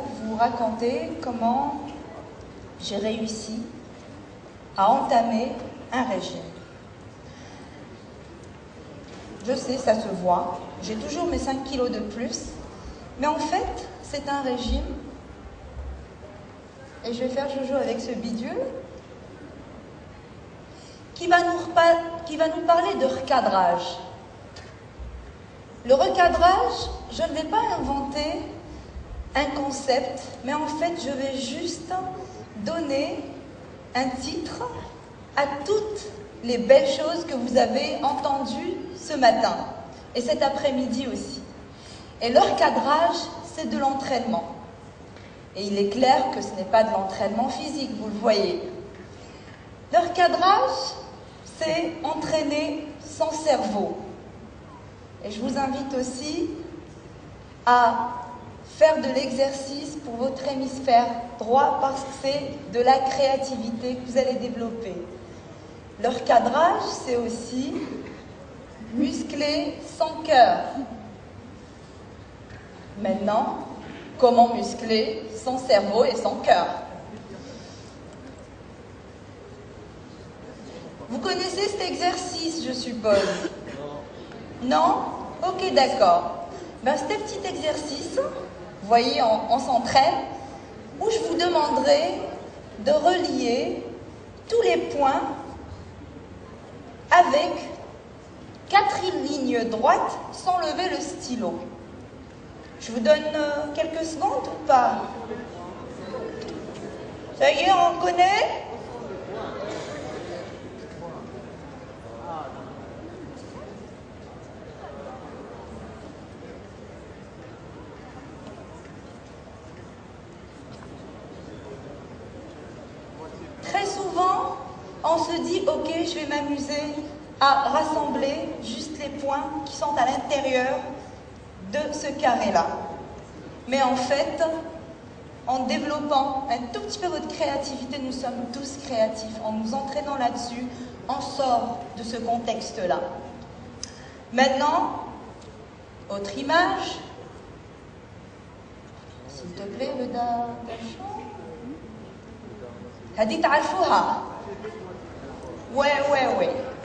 pour vous raconter comment j'ai réussi à entamer un régime. Je sais, ça se voit, j'ai toujours mes 5 kilos de plus, mais en fait, c'est un régime, et je vais faire joujou avec ce bidule, qui va nous parler de recadrage. Le recadrage, je ne vais pas inventer un concept, mais en fait, je vais juste donner un titre à toutes les belles choses que vous avez entendues ce matin et cet après-midi aussi. Et le recadrage, c'est de l'entraînement. Et il est clair que ce n'est pas de l'entraînement physique, vous le voyez. Le recadrage, c'est entraîner son cerveau. Et je vous invite aussi à faire de l'exercice pour votre hémisphère droit parce que c'est de la créativité que vous allez développer. Le recadrage, c'est aussi muscler son cœur. Maintenant, comment muscler son cerveau et son cœur? Vous connaissez cet exercice, je suppose? Non? Ok, d'accord. Ben, c'est un petit exercice, vous voyez, on s'entraîne, où je vous demanderai de relier tous les points avec 4 lignes droites sans lever le stylo. Je vous donne quelques secondes ou pas? Ça y est, on connaît? Très souvent, on se dit, ok, je vais m'amuser à rassembler juste les points qui sont à l'intérieur de ce carré-là. Mais en fait, en développant un tout petit peu votre créativité, nous sommes tous créatifs, en nous entraînant là-dessus, on sort de ce contexte-là. Maintenant, autre image. S'il te plaît, le dachon. Hadi ta'arfouha. Ouais.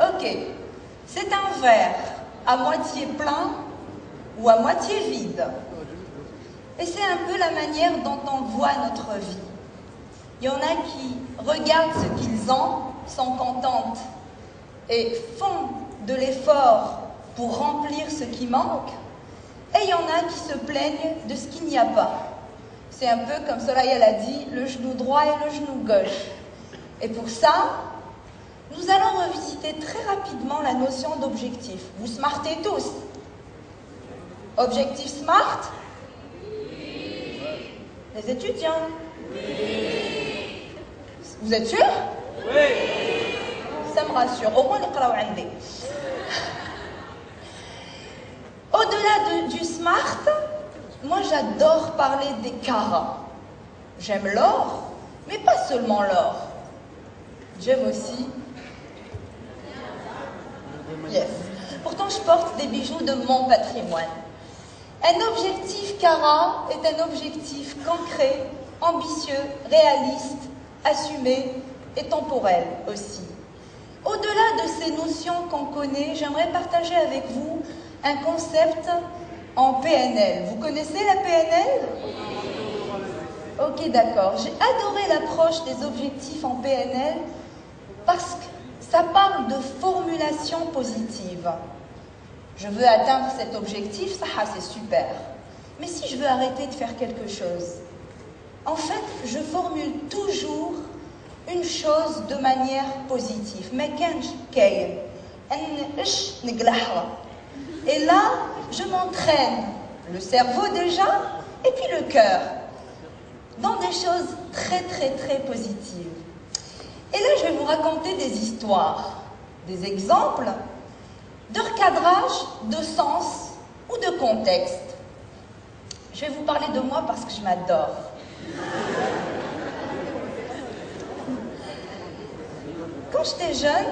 Ok. C'est un verre à moitié plein ou à moitié vide. Et c'est un peu la manière dont on voit notre vie. Il y en a qui regardent ce qu'ils ont, sont contentes et font de l'effort pour remplir ce qui manque. Et il y en a qui se plaignent de ce qu'il n'y a pas. C'est un peu comme Soraya l'a dit, le genou droit et le genou gauche. Et pour ça, nous allons revisiter très rapidement la notion d'objectif. Vous smartez tous. Objectif SMART? Oui. Les étudiants? Oui. Vous êtes sûrs? Oui. Ça me rassure. Au moins, les qraou andi. Au-delà du SMART, moi j'adore parler des caras. J'aime l'or, mais pas seulement l'or. J'aime aussi... Yes. Pourtant, je porte des bijoux de mon patrimoine. Un objectif CARA est un objectif concret, ambitieux, réaliste, assumé et temporel aussi. Au-delà de ces notions qu'on connaît, j'aimerais partager avec vous un concept en PNL. Vous connaissez la PNL? Ok, d'accord. J'ai adoré l'approche des objectifs en PNL parce que ça parle de formulation positive. Je veux atteindre cet objectif, ça c'est super. Mais si je veux arrêter de faire quelque chose, en fait, je formule toujours une chose de manière positive. Et là, je m'entraîne le cerveau déjà et puis le cœur dans des choses très positives. Et là, je vais vous raconter des histoires, des exemples de recadrage, de sens ou de contexte. Je vais vous parler de moi parce que je m'adore. Quand j'étais jeune,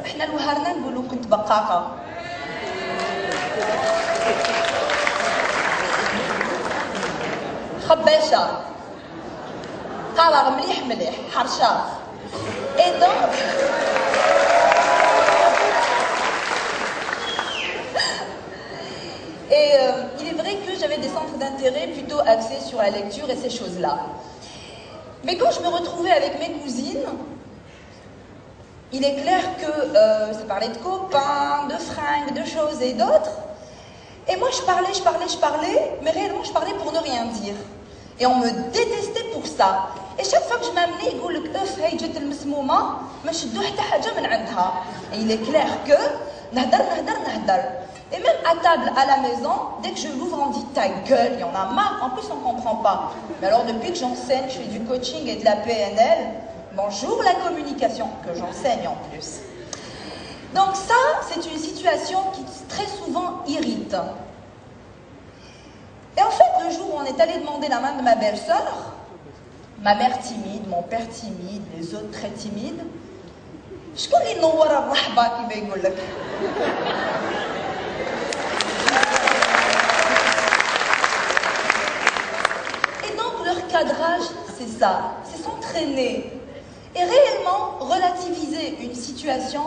احنا الوهرنا نقولوا كنت بقاقة. خباشة قرار مليح مليح حرشة. Et donc il est vrai que j'avais des centres d'intérêt plutôt axés sur la lecture et ces choses-là. Mais quand je me retrouvais avec mes cousines, il est clair que ça parlait de copains, de fringues, de choses et d'autres. Et moi, je parlais, mais réellement, je parlais pour ne rien dire. Et on me détestait pour ça. Et chaque fois que je m'amenais, ils disaient que hey, جات المسمومة ما شدوا حتى حاجة من عندها. Et il est clair que نهدر. Et même à table, à la maison, dès que je l'ouvre, on dit ta gueule, il y en a marre. En plus, on ne comprend pas. Mais alors, depuis que j'enseigne, je fais du coaching et de la PNL, bonjour la communication, que j'enseigne en plus. Donc ça, c'est une situation qui très souvent irrite. Et en fait, le jour où on est allé demander la main de ma belle-sœur, ma mère timide, mon père timide, les autres très timides, شكون اللي نور الرحبة كيما يقول لك. Et donc leur cadrage, c'est ça, c'est s'entraîner et réellement relativiser une situation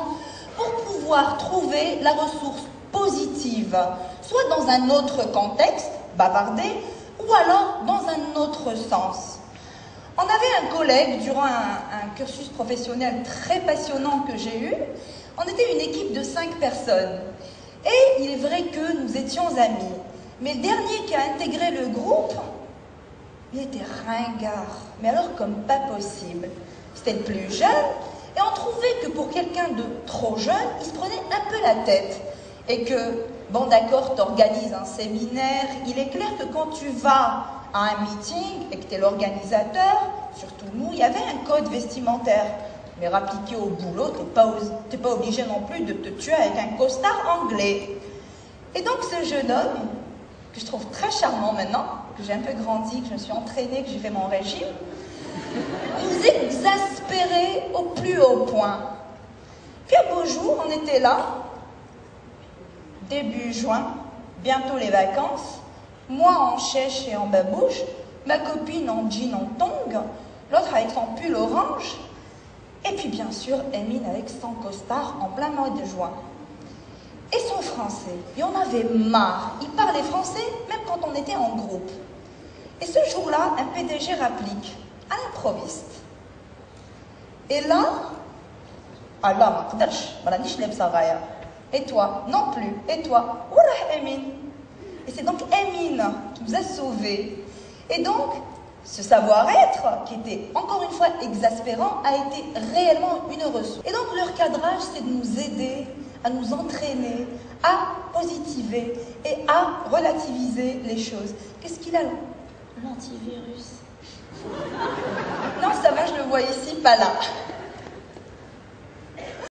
pour pouvoir trouver la ressource positive, soit dans un autre contexte, bavarder, ou alors dans un autre sens. On avait un collègue durant un cursus professionnel très passionnant que j'ai eu. On était une équipe de 5 personnes. Et il est vrai que nous étions amis. Mais le dernier qui a intégré le groupe, il était ringard. Mais alors comme pas possible. C'était le plus jeune. Et on trouvait que pour quelqu'un de trop jeune, il se prenait un peu la tête. Et que, bon d'accord, tu organises un séminaire, il est clair que quand tu vas à un meeting et que tu es l'organisateur, surtout nous, il y avait un code vestimentaire. Mais appliqué au boulot, tu n'es pas obligé non plus de te tuer avec un costard anglais. Et donc ce jeune homme, que je trouve très charmant maintenant, que j'ai un peu grandi, que je me suis entraînée, que j'ai fait mon régime, nous exaspérait au plus haut point. Puis un beau jour, on était là, début juin, bientôt les vacances, moi en chèche et en babouche, ma copine en jean en tongs, l'autre avec son pull orange, et puis bien sûr Emine avec son costard en plein mois de juin. Et son français, il en avait marre, il parlait français même quand on était en groupe. Et ce jour-là, un PDG rapplique, à l'improviste. Et là, Allah, et toi, non plus, et toi, Ourah Emine. Et c'est donc Emine qui nous a sauvés. Et donc, ce savoir-être, qui était encore une fois exaspérant, a été réellement une ressource. Et donc, leur cadrage, c'est de nous aider à nous entraîner, à positiver et à relativiser les choses. Qu'est-ce qu'il a là? L'antivirus. Non, ça va, je le vois ici, pas là.